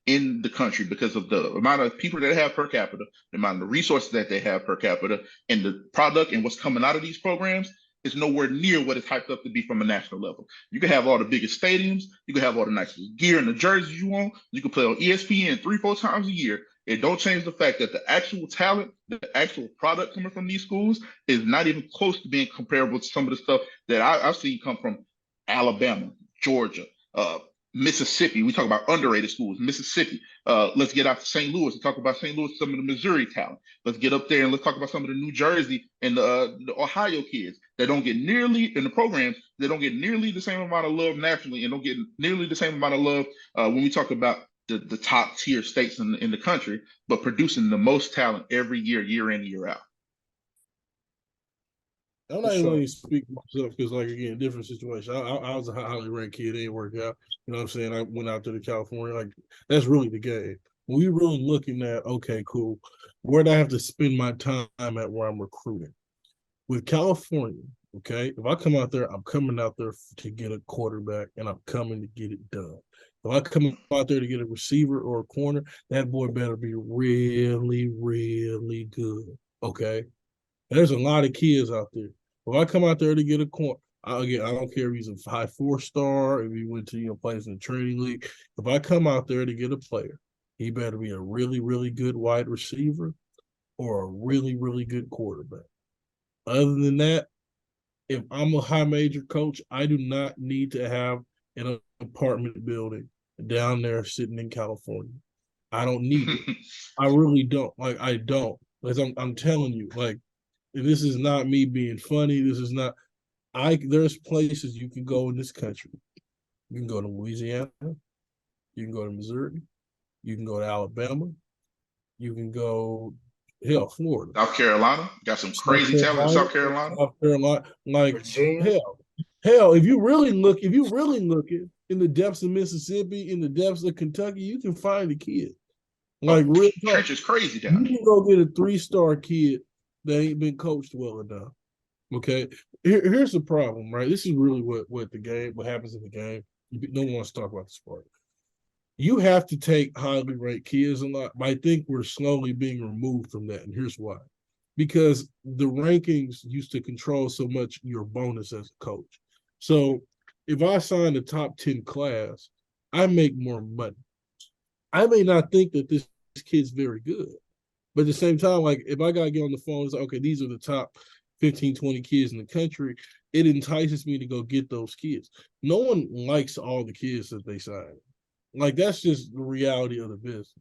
in the country because of the amount of people that they have per capita, the amount of resources that they have per capita, and the product and what's coming out of these programs is nowhere near what it's hyped up to be from a national level. You can have all the biggest stadiums, you can have all the nicest gear and the jerseys you want, you can play on ESPN 3-4 times a year. It don't change the fact that the actual talent, the actual product coming from these schools is not even close to being comparable to some of the stuff that I've seen come from Alabama, Georgia, Mississippi. We talk about underrated schools, Mississippi. Let's get out to St. Louis and talk about St. Louis, some of the Missouri talent. Let's get up there and let's talk about some of the New Jersey and the Ohio kids that don't get nearly in the programs. They don't get nearly the same amount of love nationally and don't get nearly the same amount of love when we talk about the top tier states in the country, but producing the most talent every year, year in, year out. I'm not even going to speak for myself because, like, again, different situation. I was a highly ranked kid. It didn't work out. You know what I'm saying? I went out to the California. Like, that's really the game. When we really looking at, okay, cool, where do I have to spend my time at where I'm recruiting? With California, okay, if I come out there, I'm coming out there to get a quarterback, and I'm coming to get it done. If I come out there to get a receiver or a corner, that boy better be really, really good, okay? There's a lot of kids out there. If I come out there to get a corner, I don't care if he's a high 4-star, if he went to plays in the training league. If I come out there to get a player, he better be a really, really good wide receiver or a really, really good quarterback. Other than that, if I'm a high major coach, I do not need to have an apartment building down there sitting in California. I don't need it. I really don't. Like, I don't. Like, I'm telling you, like, this is not me being funny. This is not. There's places you can go in this country. You can go to Louisiana. You can go to Missouri. You can go to Alabama. You can go, Florida. South Carolina. Got some crazy talent in South Carolina. Like, Virginia. hell, if you really look in the depths of Mississippi, in the depths of Kentucky, you can find a kid. Like, real Trench is crazy down there. You can go get a 3-star kid that ain't been coached well enough. Okay, here's the problem, right? This is really what happens in the game. No one wants to talk about the sport. You have to take highly ranked kids a lot, but I think we're slowly being removed from that, and here's why. Because the rankings used to control so much your bonus as a coach. So if I sign a top 10 class, I make more money. I may not think that this kid's very good, But at the same time, like if I gotta get on the phone, it's like, okay, these are the top 15, 20 kids in the country. It entices me to go get those kids. No one likes all the kids that they sign. Like that's just the reality of the business.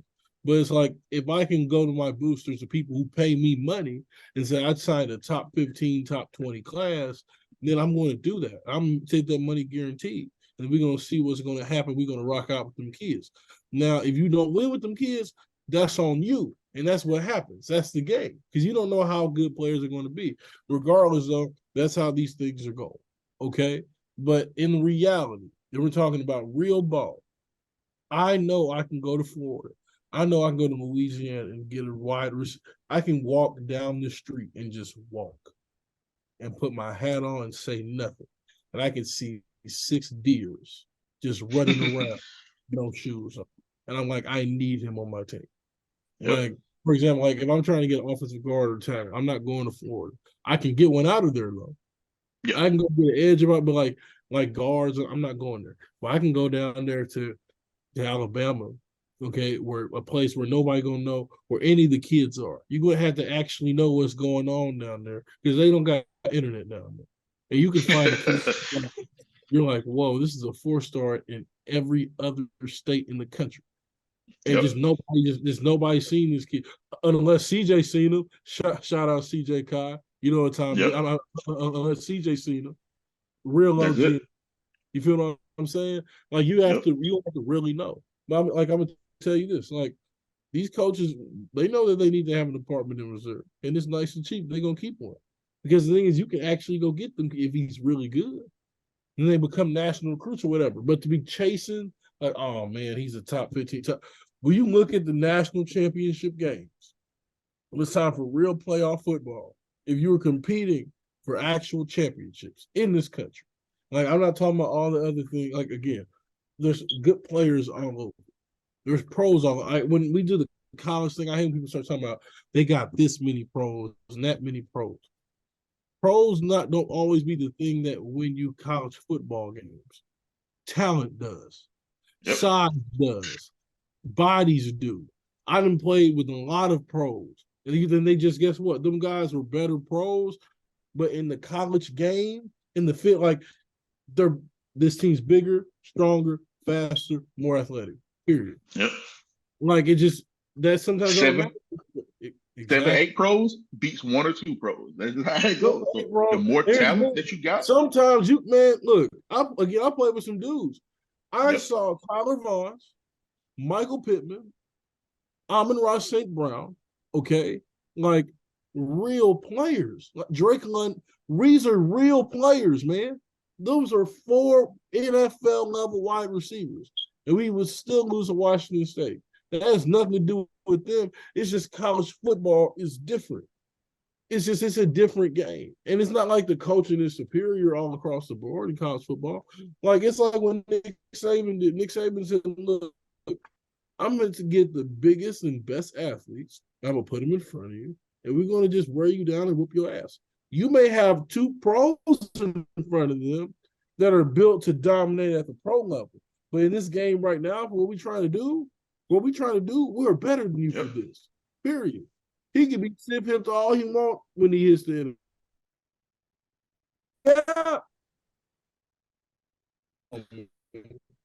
But it's like if I can go to my boosters, the people who pay me money, and say I signed a top 15, top 20 class, then I'm going to do that. I'm going to take that money guaranteed. And we're going to see what's going to happen. We're going to rock out with them kids. Now, if you don't win with them kids, that's on you. And that's what happens. That's the game. Because you don't know how good players are going to be. Regardless, though, that's how these things are going. Okay? But in reality, if we're talking about real ball, I know I can go to Florida. I know I can go to Louisiana and get a wide receiver. I can walk down the street and just walk and put my hat on and say nothing. And I can see 6 deers just running around, no shoes on. And I'm like, I need him on my team. Yep. Like, for example, like if I'm trying to get an offensive guard or tackle, I'm not going to Florida. I can get one out of there though. Yep. I can go get an edge about, but like guards, I'm not going there. But I can go down there to Alabama, okay, where a place where nobody gonna know where any of the kids are. You're gonna have to actually know what's going on down there because they don't got internet down there. And you can find a kid, you're like, whoa, this is a 4-star in every other state in the country. And Yep. just nobody seen this kid unless CJ seen him. Shout out CJ Kai. You know what time Yep. unless CJ seen him. Real That's OG. it. You feel what I'm saying? Like you have to really know. But I'm gonna tell you this: like these coaches, they know that they need to have a department in reserve, and it's nice and cheap. They're gonna keep one because the thing is, you can actually go get them if he's really good, and they become national recruits or whatever. But to be chasing, like, oh man, he's a top 15. Will you look at the national championship games? Well, it's time for real playoff football. If you were competing for actual championships in this country. Like, I'm not talking about all the other things. Like, again, there's good players all over. There's pros all over. When we do the college thing, I hate when people start talking about they got this many pros and that many pros. Pros don't always be the thing that win you college football games. Talent does. Yep. Size does. Bodies do. I done played with a lot of pros. And then they just, guess what? Them guys were better pros, but in the college game, in the field, like, this team's bigger, stronger, faster, more athletic. Period. Yep. Like it just that sometimes 7, exactly. 8 pros beats 1 or 2 pros. That's how it goes. So the more talent that you got. Sometimes look. I played with some dudes. I saw Tyler Vaughn, Michael Pittman, Amon-Ra St. Brown. Okay, like real players. Like Drake London. These are real players, man. Those are 4 NFL level wide receivers. And we would still lose to Washington State. That has nothing to do with them. It's just college football is different. It's a different game. And it's not like the coaching is superior all across the board in college football. Like it's like when Nick Saban did. Nick Saban said, look, I'm going to get the biggest and best athletes. I'm going to put them in front of you. And we're going to just wear you down and whoop your ass. You may have 2 pros in front of them that are built to dominate at the pro level. But in this game right now, what we're trying to do, we're better than you for this. Period. He can be zip him to all he wants when he hits the end. Yeah.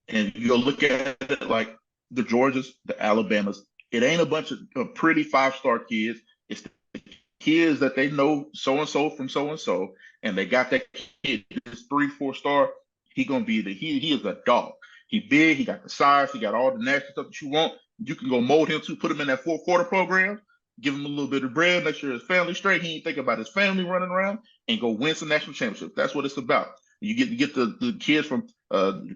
And you'll look at it like the Georgias, the Alabamas. It ain't a bunch of pretty 5-star kids. It's the kids that they know so-and-so from so-and-so, and they got that kid, this 3-4-star. He gonna be he is a dog. He big, he got the size, he got all the nasty stuff that you want. You can go mold him to put him in that 4-quarter program, give him a little bit of bread, make sure his family's straight. He ain't think about his family running around and go win some national championships. That's what it's about. You get the kids from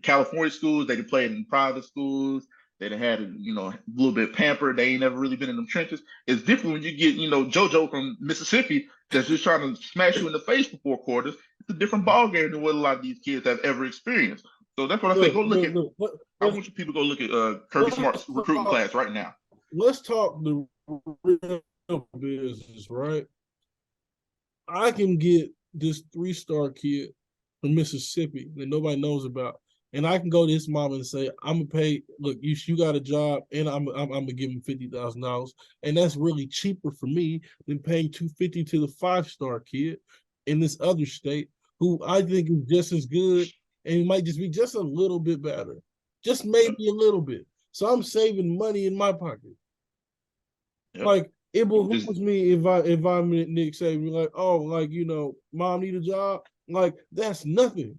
California schools, they can play in private schools. They done had a little bit pampered. They ain't never really been in them trenches. It's different when you get JoJo from Mississippi that's just trying to smash you in the face for 4 quarters. It's a different ball game than what a lot of these kids have ever experienced. So that's what I say. Go look at. I want you people to go look at Kirby Smart's recruiting class right now. Let's talk the real business, right? I can get this 3-star kid from Mississippi that nobody knows about and I can go to his mom and say, I'm gonna pay. Look, you got a job, and I'm gonna give him $50,000, and that's really cheaper for me than paying $250 to the 5-star kid in this other state who I think is just as good, and it might just be just a little bit better, just maybe a little bit. So I'm saving money in my pocket. Yep. Like it behooves me if I'm Nick Saban, like, oh, like, mom need a job. Like that's nothing.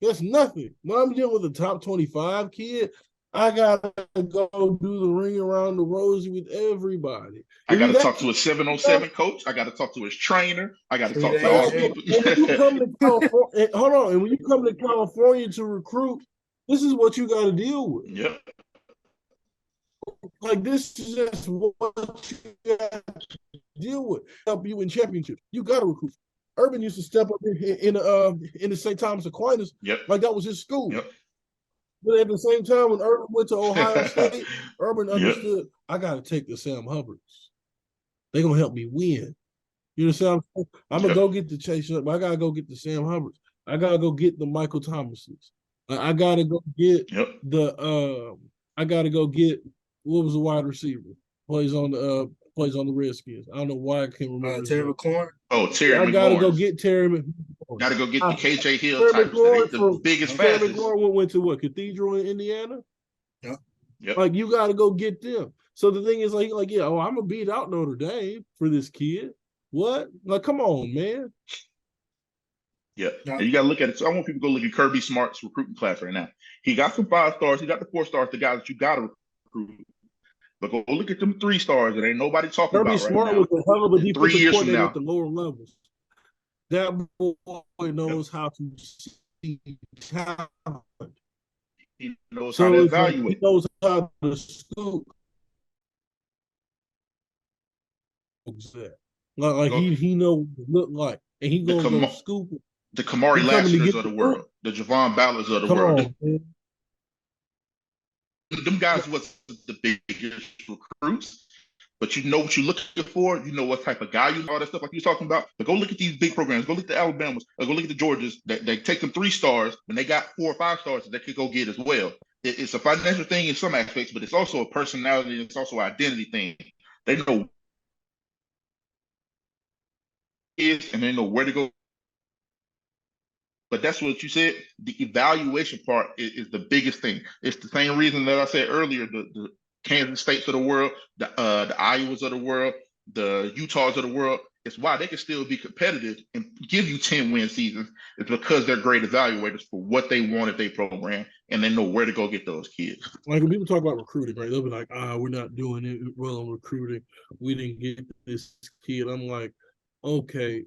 That's nothing. When I'm dealing with a top 25 kid, I gotta go do the ring around the rosy with everybody. I got to talk to a 707 coach. I got to talk to his trainer. I got to talk to all the people. And when you come to California, hold on. And when you come to California to recruit, this is what you got to deal with. Yep. Like this is just what you got to deal with. Help you in championships. You got to recruit. Urban used to step up in the St. Thomas Aquinas. Yep. Like that was his school. Yep. But at the same time, when Urban went to Ohio State, Urban understood, Yep. I got to take the Sam Hubbards. They're going to help me win. You understand? I'm going to go get the Chase up. I got to go get the Sam Hubbards. I got to go get the Michael Thomases. I got to go get I got to go get, what was the wide receiver? Plays on the Redskins. I don't know why I can't remember. Terry McLaurin. Oh, Terry McLaurin. I got to go get Terry McLaurin. Got to go get the KJ Hill Terry types. The biggest, Terry fastest. McLaurin went to what? Cathedral in Indiana? Yep. Like you got to go get them. So the thing is, like, yeah, I'm gonna beat out Notre Dame for this kid. What? Like, come on, man. Yeah. And you got to look at it. So I want people to go look at Kirby Smart's recruiting class right now. He got some 5 stars. He got the 4 stars, the guys that you got to recruit. But go look at them 3 stars that ain't nobody talking Kirby about Smart right now. was a hell of a defensive coordinator now. at the lower levels. That boy knows how to see talent. He knows how to evaluate. He knows how to scoop. Like he knows what it look like, and he gonna go scoop it. The Kamari Lassiters of the world, the Javon Ballards of the world. Them guys was the biggest recruits, but you know what you're looking for. You know what type of guy you are, all that stuff like you were talking about. But go look at these big programs. Go look at the Alabamas. Or go look at the Georgias. They take them 3 stars when they got 4 or 5 stars that they could go get as well. It's a financial thing in some aspects, but it's also a personality. It's also an identity thing. They know is and they know where to go. But that's what you said. The evaluation part is the biggest thing. It's the same reason that I said earlier, the Kansas States of the world, the Iowas of the world, the Utahs of the world. It's why they can still be competitive and give you 10-win seasons. It's because they're great evaluators for what they want at their program, and they know where to go get those kids. Like when people talk about recruiting, right? They'll be like, we're not doing it well on recruiting. We didn't get this kid. I'm like, okay,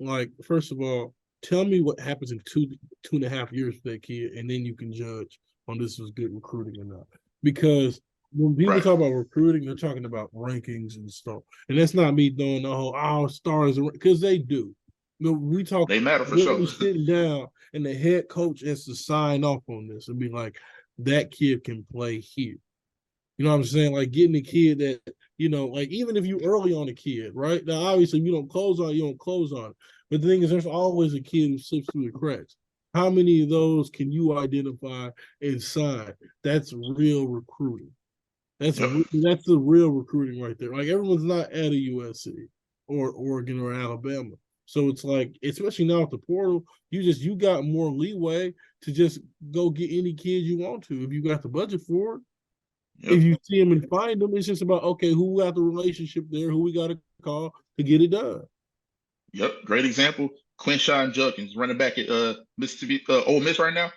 like, first of all, tell me what happens in 2.5 years for that kid, and then you can judge on this was good recruiting or not. Because when people talk about recruiting, they're talking about rankings and stuff. And that's not me throwing the whole, stars, because they do. We talk. They matter for sure. Sitting down, and the head coach has to sign off on this and be like, that kid can play here. You know what I'm saying? Like getting a kid that, like even if you early on a kid, right? Now, obviously, you don't close on it. But the thing is, there's always a kid who slips through the cracks. How many of those can you identify and sign? That's real recruiting. That's the real recruiting right there. Like everyone's not at a USC or Oregon or Alabama. So it's like, especially now with the portal, you got more leeway to just go get any kid you want to if you got the budget for it. Yep. If you see them and find them, it's just about, okay, who got the relationship there, who we got to call to get it done. Yep, great example. Quinshon Judkins, running back at Mississippi, Ole Miss right now,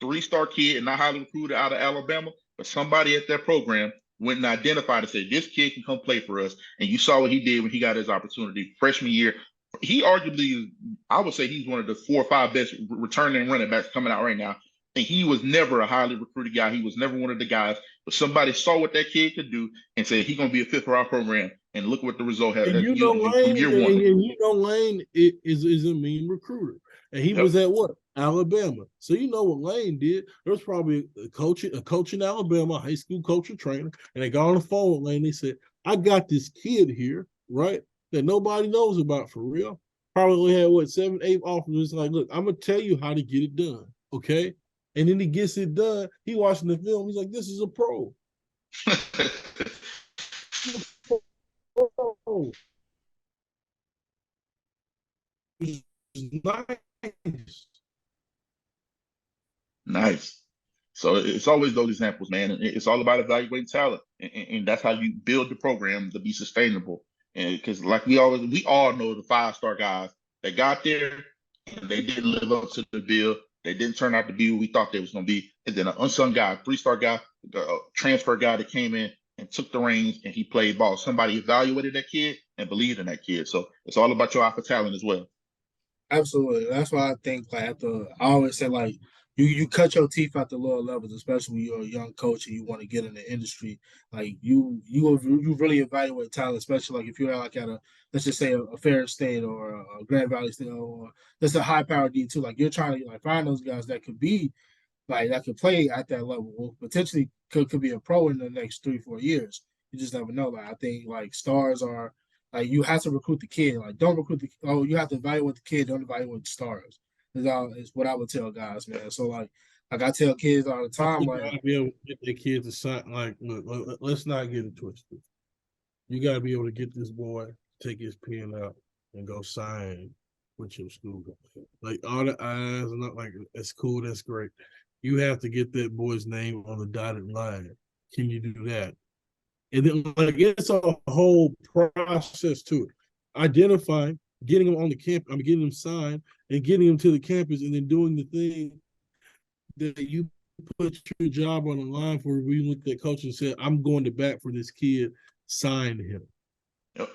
3-star kid and not highly recruited out of Alabama, but somebody at that program went and identified and said, this kid can come play for us. And you saw what he did when he got his opportunity freshman year. He arguably, I would say he's one of the 4 or 5 best returning running backs coming out right now. And he was never a highly recruited guy. He was never one of the guys, but somebody saw what that kid could do and said, he's going to be a fit for our program. And look what the result has. And Lane is a mean recruiter. And he was at what? Alabama. So you know what Lane did. There was probably a coach in Alabama, a high school coach or trainer, and they got on the phone with Lane. They said, I got this kid here, right, that nobody knows about for real. Probably had, 7, 8 offers. Like, look, I'm going to tell you how to get it done, okay? And then he gets it done. He watching the film. He's like, this is a pro. Pro. It's nice. Nice. So it's always those examples, man. And it's all about evaluating talent, and that's how you build the program to be sustainable. And because, like we all know the 5-star guys that got there and they didn't live up to the bill. They didn't turn out to be who we thought they was going to be. And then an unsung guy, 3-star guy, a transfer guy that came in and took the reins and he played ball. Somebody evaluated that kid and believed in that kid. So it's all about your alpha talent as well. Absolutely. That's why I think like I always say like you cut your teeth at the lower levels, especially when you're a young coach and you want to get in the industry. Like you really evaluate talent, especially like if you're like at a, let's just say a Ferris State or a Grand Valley State or just a high power D2. Like you're trying to like find those guys that could be like that could play at that level, or potentially could be a pro in the next 3-4 years. You just never know. Like I think like stars are like you have to recruit the kid. Like don't recruit the you have to evaluate the kid, don't evaluate the stars. Is what I would tell guys, man. So like I tell kids all the time, You like gotta be able to get their kids to sign. Like, look, let's not get it twisted. You gotta be able to get this boy, take his pen out, and go sign with your school. Like all the eyes and not like that's cool, that's great. You have to get that boy's name on the dotted line. Can you do that? And then like it's a whole process to it. Identifying, getting them on the camp, getting them signed and getting them to the campus and then doing the thing that you put your job on the line for. We looked at coach and said, I'm going to bat for this kid, sign him. Yep.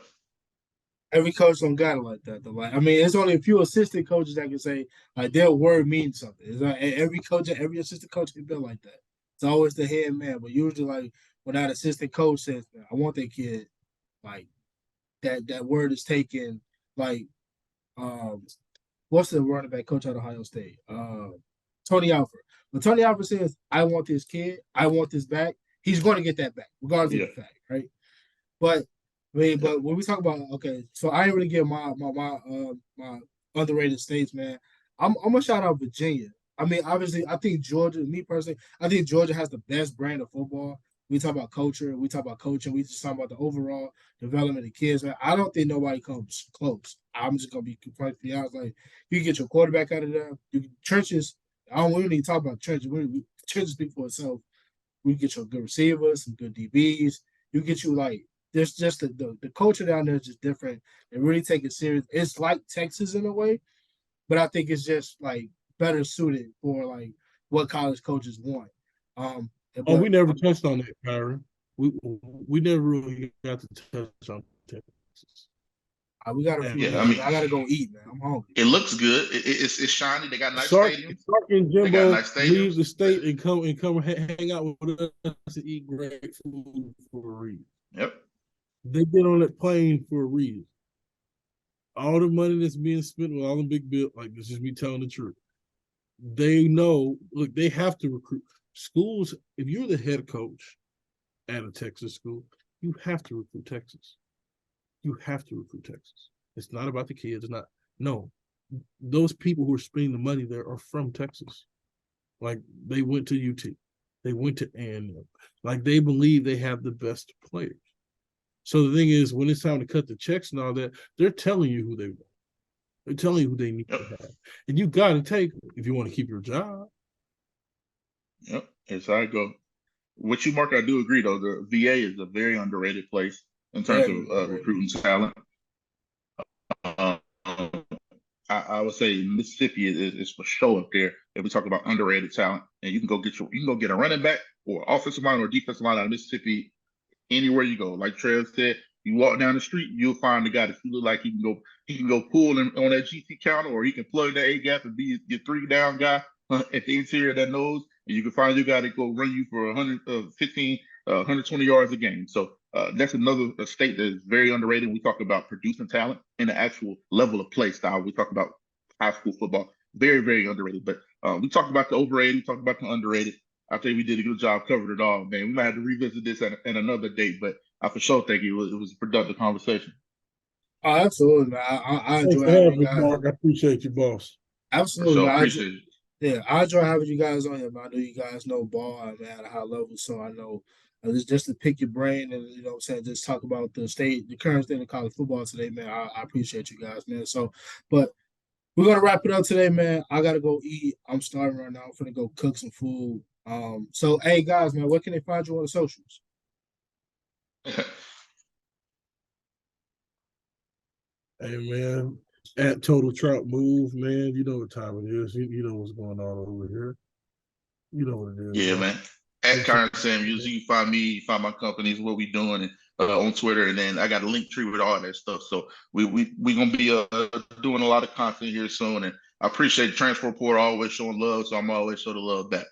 every coach don't got it like that though. Like I mean, it's only a few assistant coaches that can say like their word means something. It's like every coach, every assistant coach can build like that. It's always the head man, but usually like when that assistant coach says, "I want that kid," like that word is taken. Like um, what's the running back coach at Ohio State? Tony Alford. When Tony Alford says, "I want this kid, I want this back," he's going to get that back, regardless of the fact, right? But I mean, but when we talk about okay, so I ain't really give my underrated states, man. I'm gonna shout out Virginia. I mean, obviously, I think Georgia. Me personally, I think Georgia has the best brand of football. We talk about culture, we talk about coaching, we just talk about the overall development of kids. Man, I don't think nobody comes close. I'm just gonna be completely honest. Like you can get your quarterback out of there. Trenches. I don't really need to talk about trenches. Trenches speak for itself. We get you good receivers, some good DBs. You get you like there's just the culture down there is just different. They really take it serious. It's like Texas in a way, but I think it's just like better suited for like what college coaches want. But We never touched on that, Kyron. We never really got to touch on Texas. We got a few. Yeah, I mean, I gotta go eat, man. I'm hungry. It looks good. It's shiny. They got nice Sark stadiums. and They got Jimbo nice stadiums. leave the state and come hang out with us and eat great food for a reason. Yep. They get on that plane for a reason. All the money that's being spent with all the big bills, like this is me telling the truth. They know, look, they have to recruit schools. If you're the head coach at a Texas school, you have to recruit Texas. You have to recruit Texas. It's not about the kids. It's not. No, those people who are spending the money there are from Texas. Like they went to UT, they went to A&M. Like they believe they have the best players. So the thing is, when it's time to cut the checks and all that, they're telling you who they want. They're telling you who they need to have, and you got to take them if you want to keep your job. Yep, that's how I go. With you, Mark, I do agree though. The VA is a very underrated place in terms of recruiting talent. I would say Mississippi is for sure up there if we talk about underrated talent. And you can go get a running back or offensive line or defensive line out of Mississippi anywhere you go. Like Trev said, you walk down the street, you'll find the guy that you look like he can go pull him on that GC counter, or he can plug that A gap and be your 3 down guy at the interior of that nose. And you can find your guy that go run you for 115, 120 yards a game. So that's another state that is very underrated. We talk about producing talent and the actual level of play style. We talk about high school football, very, very underrated. But we talked about the overrated, we talked about the underrated. I think we did a good job covering it all, man. We might have to revisit this at another date, but I for sure think it was a productive conversation. Oh, absolutely, man. I Thanks enjoy for having having you me, guys. Mark. I appreciate you, boss. Absolutely, So man. appreciate it. Yeah, I enjoy having you guys on here, man. I know you guys know ball, man, at a high level, so I know just to pick your brain and you know what I'm saying, just talk about the current state of college football today, man. I appreciate you guys, man. So, but we're gonna wrap it up today, man. I gotta go eat. I'm starving right now. I'm gonna go cook some food. So hey guys, man, where can they find you on the socials? Hey man, at Total Trout Move, man. You know what time it is. You know what's going on over here. You know what it is, Yeah, man. man. At Make sure Kyron Sam Music, you find me, you find my companies, what we doing, and on Twitter, and then I got a link tree with all that stuff. So we gonna be doing a lot of content here soon, and I appreciate the transfer report always showing love, so I'm always show the love back.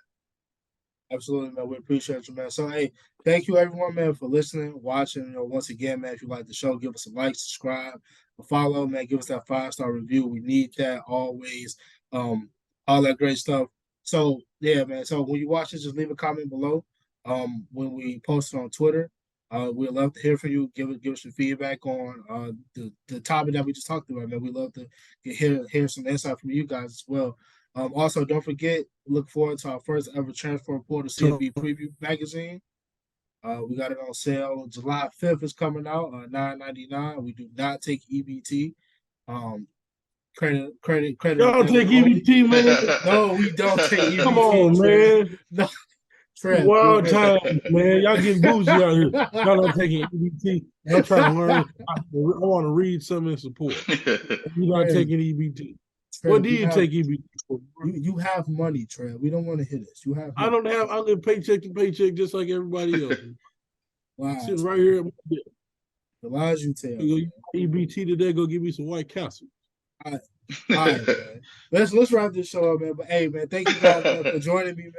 Absolutely, man. We appreciate you, man. So, hey, thank you, everyone, man, for listening, watching. You know, once again, man, if you like the show, give us a like, subscribe, a follow, man. Give us that 5-star review. We need that always. All that great stuff. So, yeah, man. So when you watch this, just leave a comment below. When we post it on Twitter, we'd love to hear from you. Give us your feedback on the topic that we just talked about, man. We love to hear some insight from you guys as well. Also, don't forget, look forward to our first ever Transfer Portal CFB preview magazine. We got it on sale. July 5th is coming out, $9.99. We do not take EBT. Credit Y'all take only. EBT, man. No, we don't take EBT. Come on, Trev. man. No, Trev. Wild times, man. Y'all getting bougie out here. Y'all not taking EBT. I'm trying to learn. I want to read something in support. You're not taking EBT. Trev, What do you take EBT for? You have money, Trev. We don't want to hear this. You have money. I don't have. I live paycheck to paycheck just like everybody else. Wow. Sitting right here at my desk. The lies you tell. EBT today, go give me some White Castle. All right, man. Let's wrap this show up, man. But hey, man, thank you guys, man, for joining me,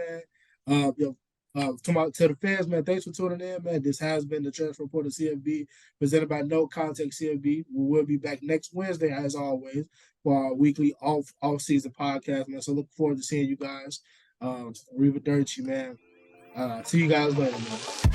man. To the fans, man, thanks for tuning in, man. This has been the Transfer Report of CFB, presented by NoContextCFB. We will be back next Wednesday, as always, for our weekly off-season podcast, man. So look forward to seeing you guys. Arrivederci, man. See you guys later, man.